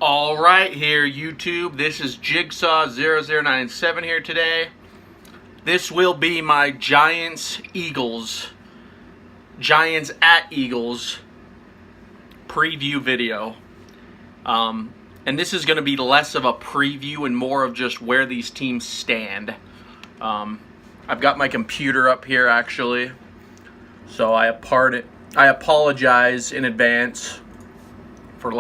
All right, here YouTube, this is Jigsaw0097 here today. This will be my Giants at Eagles preview video. And this is going to be less of a preview and more of just where these teams stand. I've got my computer up here actually, so I apologize in advance for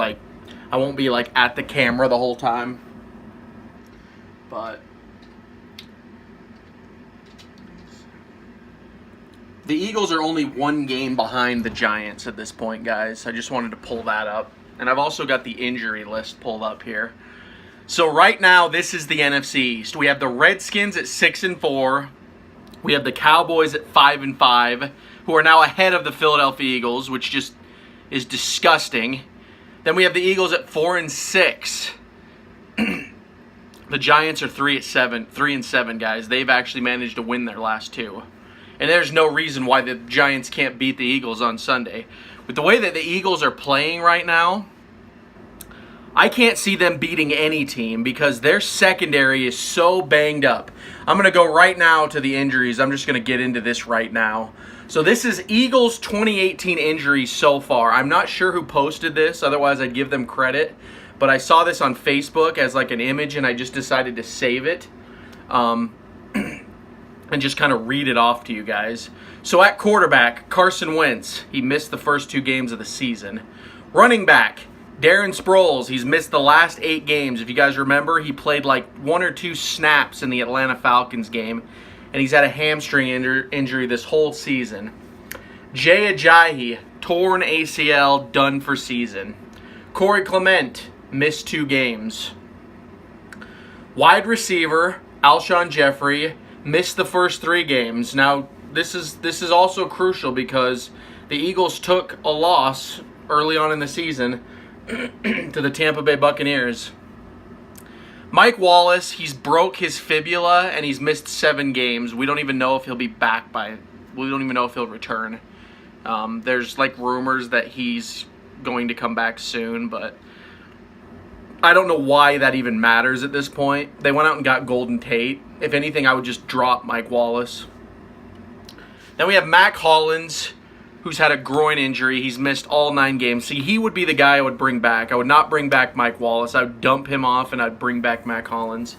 I won't be at the camera the whole time, but the Eagles are only one game behind the Giants at this point, guys. I just wanted to pull that up. And I've also got the injury list pulled up here. So right now, this is the NFC East. We have the Redskins at 6-4. We have the Cowboys at 5-5, who are now ahead of the Philadelphia Eagles, which just is disgusting. Then we have the Eagles at 4-6. The Giants are 3-7, guys. They've actually managed to win their last two. And there's no reason why the Giants can't beat the Eagles on Sunday. With the way that the Eagles are playing right now, I can't see them beating any team because their secondary is so banged up. I'm going to go right now to the injuries. I'm just going to get into this right now. So this is Eagles 2018 injuries so far. I'm not sure who posted this, otherwise I'd give them credit. But I saw this on Facebook as an image and I just decided to save it. And just kind of read it off to you guys. So at quarterback, Carson Wentz, he missed the first 2 games of the season. Running back, Darren Sproles, he's missed the last 8 games. If you guys remember, he played 1 or 2 snaps in the Atlanta Falcons game, and he's had a hamstring injury this whole season. Jay Ajayi, torn ACL, done for season. Corey Clement, missed 2 games. Wide receiver, Alshon Jeffrey, missed the first 3 games. Now, this is also crucial because the Eagles took a loss early on in the season to the Tampa Bay Buccaneers. Mike Wallace, he's broke his fibula and he's missed 7 games. We don't even know if he'll be back we don't even know if he'll return. There's rumors that he's going to come back soon, but I don't know why that even matters at this point. They went out and got Golden Tate. If anything, I would just drop Mike Wallace. Then we have Mac Hollins, who's had a groin injury. He's missed all 9 games. See, he would be the guy I would bring back. I would not bring back Mike Wallace. I would dump him off, and I'd bring back Mac Hollins.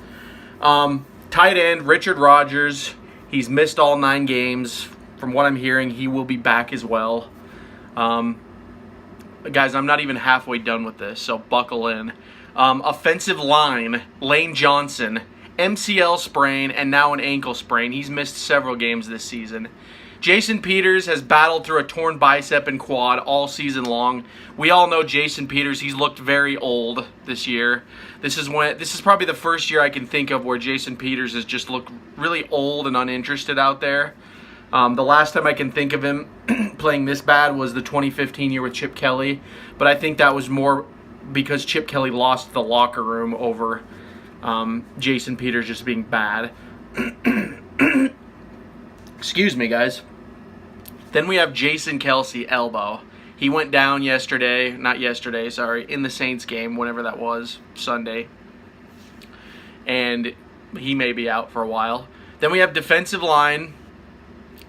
Tight end, Richard Rodgers. He's missed all 9 games. From what I'm hearing, he will be back as well. Guys, I'm not even halfway done with this, so buckle in. Offensive line, Lane Johnson, MCL sprain, and now an ankle sprain. He's missed several games this season. Jason Peters has battled through a torn bicep and quad all season long. We all know Jason Peters. He's looked very old this year. This is probably the first year I can think of where Jason Peters has just looked really old and uninterested out there. The last time I can think of him playing this bad was the 2015 year with Chip Kelly, but I think that was more because Chip Kelly lost the locker room over Jason Peters just being bad. Excuse me, guys. Then we have Jason Kelce, elbow. He went down in the Saints game, whenever that was, Sunday. And he may be out for a while. Then we have defensive line,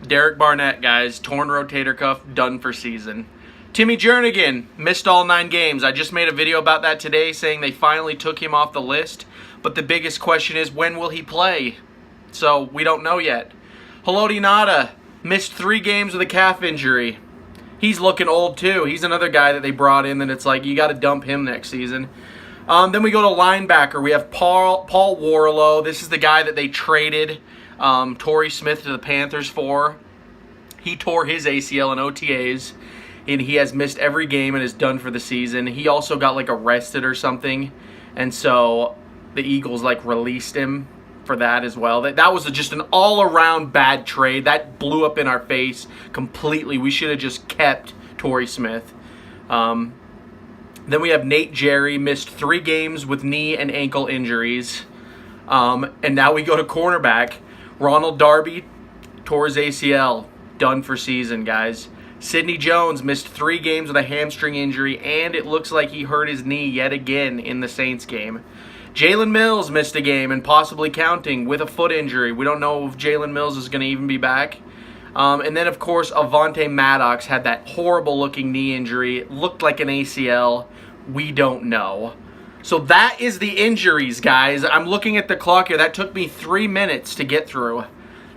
Derek Barnett, guys, torn rotator cuff, done for season. Timmy Jernigan missed all 9 games. I just made a video about that today saying they finally took him off the list. But the biggest question is, when will he play? So we don't know yet. Haloti Ngata missed 3 games with a calf injury. He's looking old too. He's another guy that they brought in that it's you got to dump him next season. Then we go to linebacker. We have Paul Warlow. This is the guy that they traded Torrey Smith to the Panthers for. He tore his ACL in OTAs, and he has missed every game and is done for the season. He also got arrested or something, and so the Eagles released him for that as well. That was just an all-around bad trade. That blew up in our face completely. We should have just kept Torrey Smith. Then we have Nate Jerry, missed 3 games with knee and ankle injuries. And now we go to cornerback. Ronald Darby tore his ACL, done for season, guys. Sidney Jones missed 3 games with a hamstring injury, and it looks like he hurt his knee yet again in the Saints game. Jalen Mills missed a game and possibly counting with a foot injury. We don't know if Jalen Mills is going to even be back. And then, of course, Avonte Maddox had that horrible-looking knee injury. It looked like an ACL. We don't know. So that is the injuries, guys. I'm looking at the clock here. That took me 3 minutes to get through.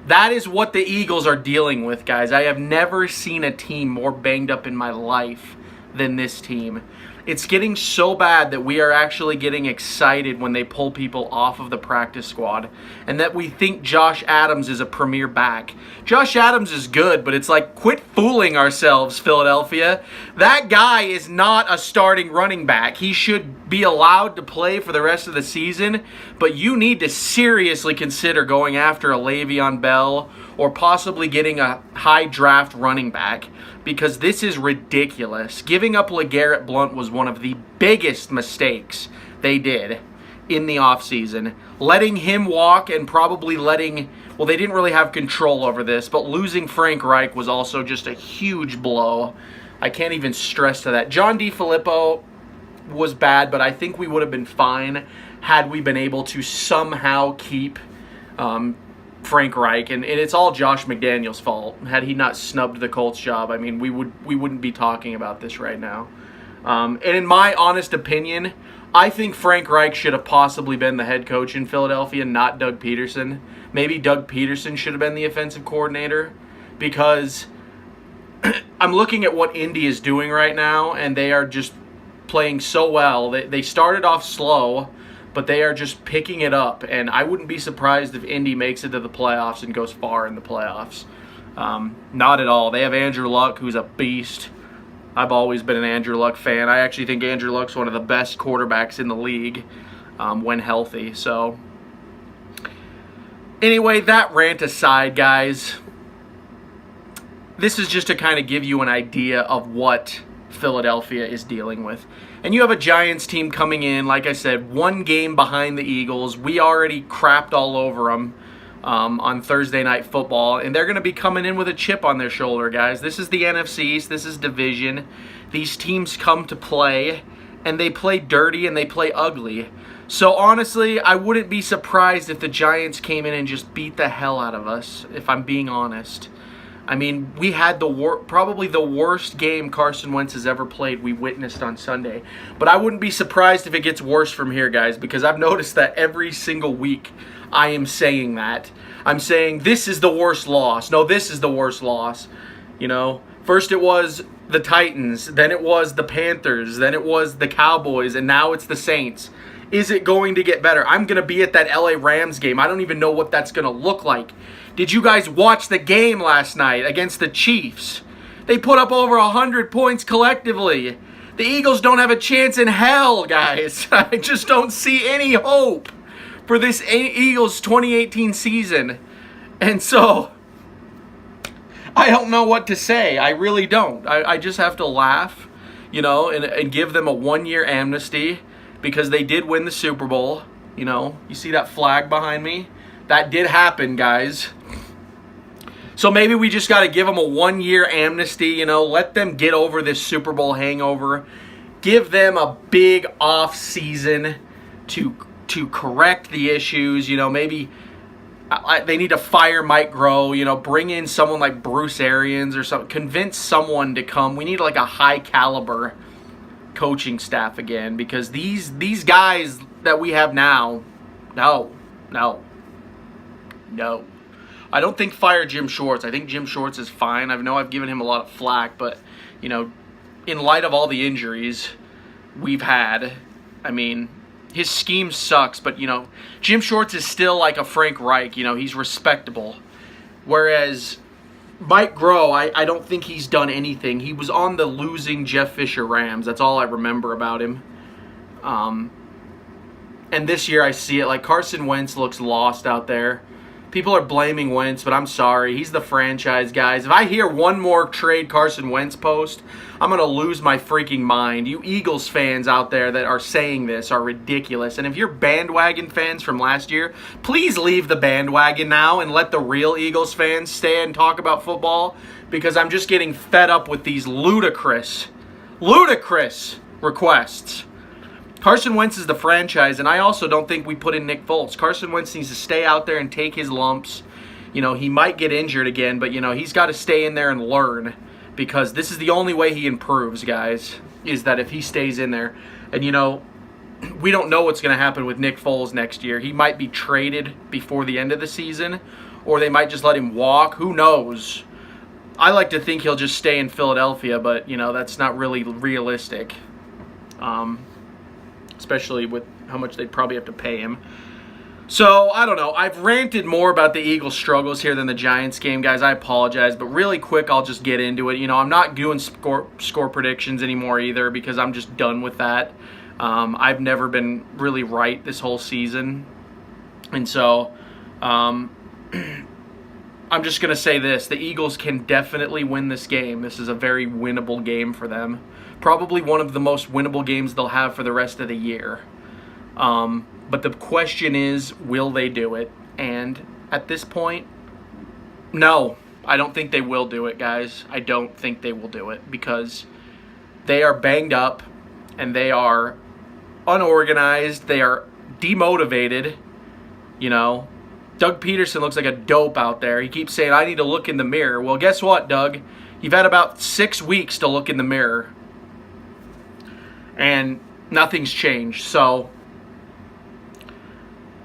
That is what the Eagles are dealing with, guys. I have never seen a team more banged up in my life than this team. It's getting so bad that we are actually getting excited when they pull people off of the practice squad and that we think Josh Adams is a premier back. Josh Adams is good, but it's like, quit fooling ourselves, Philadelphia. That guy is not a starting running back. He should be allowed to play for the rest of the season, but you need to seriously consider going after a Le'Veon Bell or possibly getting a high draft running back, because this is ridiculous. Giving up LeGarrette Blount was one of the biggest mistakes they did in the offseason. Letting him walk and probably well, they didn't really have control over this, but losing Frank Reich was also just a huge blow. I can't even stress to that. John DeFilippo was bad, but I think we would have been fine had we been able to somehow keep Frank Reich, and it's all Josh McDaniels' fault. Had he not snubbed the Colts job, I mean, we wouldn't be talking about this right now. And in my honest opinion, I think Frank Reich should have possibly been the head coach in Philadelphia, not Doug Peterson. Maybe Doug Peterson should have been the offensive coordinator, because I'm looking at what Indy is doing right now, and they are just playing so well. They started off slow, but they are just picking it up, and I wouldn't be surprised if Indy makes it to the playoffs and goes far in the playoffs. Not at all. They have Andrew Luck, who's a beast. I've always been an Andrew Luck fan. I actually think Andrew Luck's one of the best quarterbacks in the league when healthy. So, anyway, that rant aside, guys, this is just to kind of give you an idea of what Philadelphia is dealing with. And you have a Giants team coming in, like I said, 1 game behind the Eagles. We already crapped all over them on Thursday Night Football, and they're going to be coming in with a chip on their shoulder, guys. This is the NFC East. This is division. These teams come to play, and they play dirty and they play ugly. So honestly, I wouldn't be surprised if the Giants came in and just beat the hell out of us, if I'm being honest. I mean, we had probably the worst game Carson Wentz has ever played we witnessed on Sunday. But I wouldn't be surprised if it gets worse from here, guys, because I've noticed that every single week I am saying that. I'm saying this is the worst loss. No, this is the worst loss. You know, first it was the Titans, then it was the Panthers, then it was the Cowboys, and now it's the Saints. Is it going to get better? I'm going to be at that LA Rams game. I don't even know what that's going to look like. Did you guys watch the game last night against the Chiefs? They put up over 100 points collectively. The Eagles don't have a chance in hell, guys. I just don't see any hope for this Eagles 2018 season. And so, I don't know what to say. I really don't. I just have to laugh, you know, and give them a 1-year amnesty because they did win the Super Bowl. You know, you see that flag behind me? That did happen, guys. So maybe we just got to give them a 1-year amnesty, you know, let them get over this Super Bowl hangover. Give them a big off season to correct the issues, you know, maybe they need to fire Mike Groh, you know, bring in someone like Bruce Arians or something, convince someone to come. We need like a high caliber coaching staff again, because these guys that we have now, no. I don't think fire Jim Schwartz. I think Jim Schwartz is fine. I know I've given him a lot of flack, but, you know, in light of all the injuries we've had, I mean, his scheme sucks, but, you know, Jim Schwartz is still like a Frank Reich. You know, he's respectable. Whereas Mike Groh, I don't think he's done anything. He was on the losing Jeff Fisher Rams. That's all I remember about him. And this year I see it. Like, Carson Wentz looks lost out there. People are blaming Wentz, but I'm sorry. He's the franchise, guys. If I hear one more trade Carson Wentz post, I'm going to lose my freaking mind. You Eagles fans out there that are saying this are ridiculous. And if you're bandwagon fans from last year, please leave the bandwagon now and let the real Eagles fans stay and talk about football, because I'm just getting fed up with these ludicrous requests. Carson Wentz is the franchise, and I also don't think we put in Nick Foles. Carson Wentz needs to stay out there and take his lumps. You know, he might get injured again, but, you know, he's got to stay in there and learn, because this is the only way he improves, guys, is that if he stays in there. And, you know, we don't know what's going to happen with Nick Foles next year. He might be traded before the end of the season, or they might just let him walk. Who knows? I like to think he'll just stay in Philadelphia, but, you know, that's not really realistic. Especially with how much they'd probably have to pay him. So, I don't know. I've ranted more about the Eagles' struggles here than the Giants game, guys. I apologize. But really quick, I'll just get into it. You know, I'm not doing score predictions anymore either, because I'm just done with that. I've never been really right this whole season. And so, I'm just going to say this. The Eagles can definitely win this game. This is a very winnable game for them. Probably one of the most winnable games they'll have for the rest of the year. But the question is, will they do it? And at this point, no. I don't think they will do it, guys. I don't think they will do it, because they are banged up and they are unorganized. They are demotivated. You know, Doug Peterson looks like a dope out there. He keeps saying, I need to look in the mirror. Well, guess what, Doug? You've had about 6 weeks to look in the mirror, and nothing's changed. So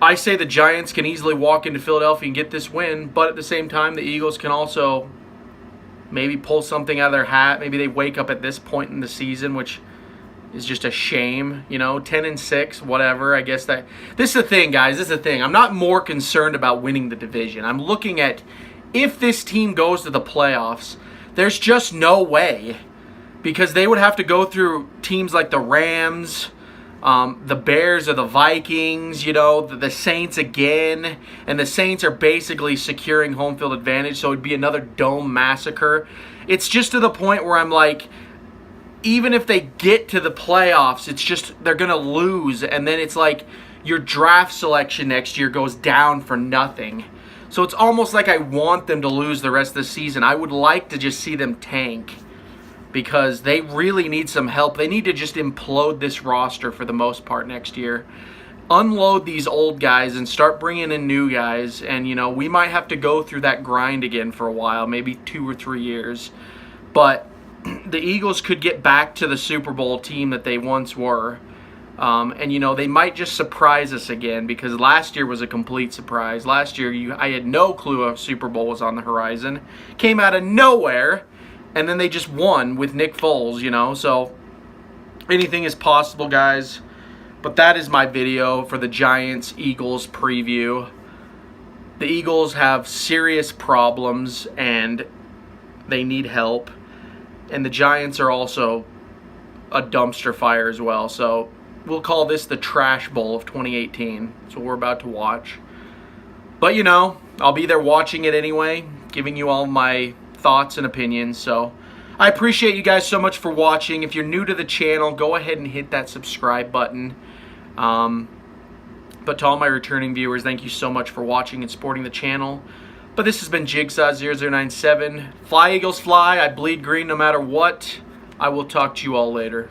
I say the Giants can easily walk into Philadelphia and get this win, but at the same time, the Eagles can also maybe pull something out of their hat. Maybe they wake up at this point in the season, which is just a shame. You know, 10-6, whatever. I guess that this is the thing, guys. This is the thing. I'm not more concerned about winning the division. I'm looking at, if this team goes to the playoffs, there's just no way. Because they would have to go through teams like the Rams, the Bears or the Vikings, you know, the Saints again. And the Saints are basically securing home field advantage, so it would be another dome massacre. It's just to the point where I'm like, even if they get to the playoffs, it's just they're going to lose. And then it's like your draft selection next year goes down for nothing. So it's almost like I want them to lose the rest of the season. I would like to just see them tank, because they really need some help. They need to just implode this roster for the most part next year. Unload these old guys and start bringing in new guys. And, you know, we might have to go through that grind again for a while, maybe 2 or 3 years. But the Eagles could get back to the Super Bowl team that they once were. And, you know, they might just surprise us again, because last year was a complete surprise. Last year, I had no clue a Super Bowl was on the horizon. Came out of nowhere. And then they just won with Nick Foles, you know. So anything is possible, guys. But that is my video for the Giants-Eagles preview. The Eagles have serious problems, and they need help. And the Giants are also a dumpster fire as well. So we'll call this the Trash Bowl of 2018. That's what we're about to watch. But, you know, I'll be there watching it anyway, giving you all my thoughts and opinions. So I appreciate you guys so much for watching. If you're new to the channel, go ahead and hit that subscribe button. But to all my returning viewers, thank you so much for watching and supporting the channel. But this has been Jigsaw0097. Fly Eagles fly. I bleed green no matter what. I will talk to you all later.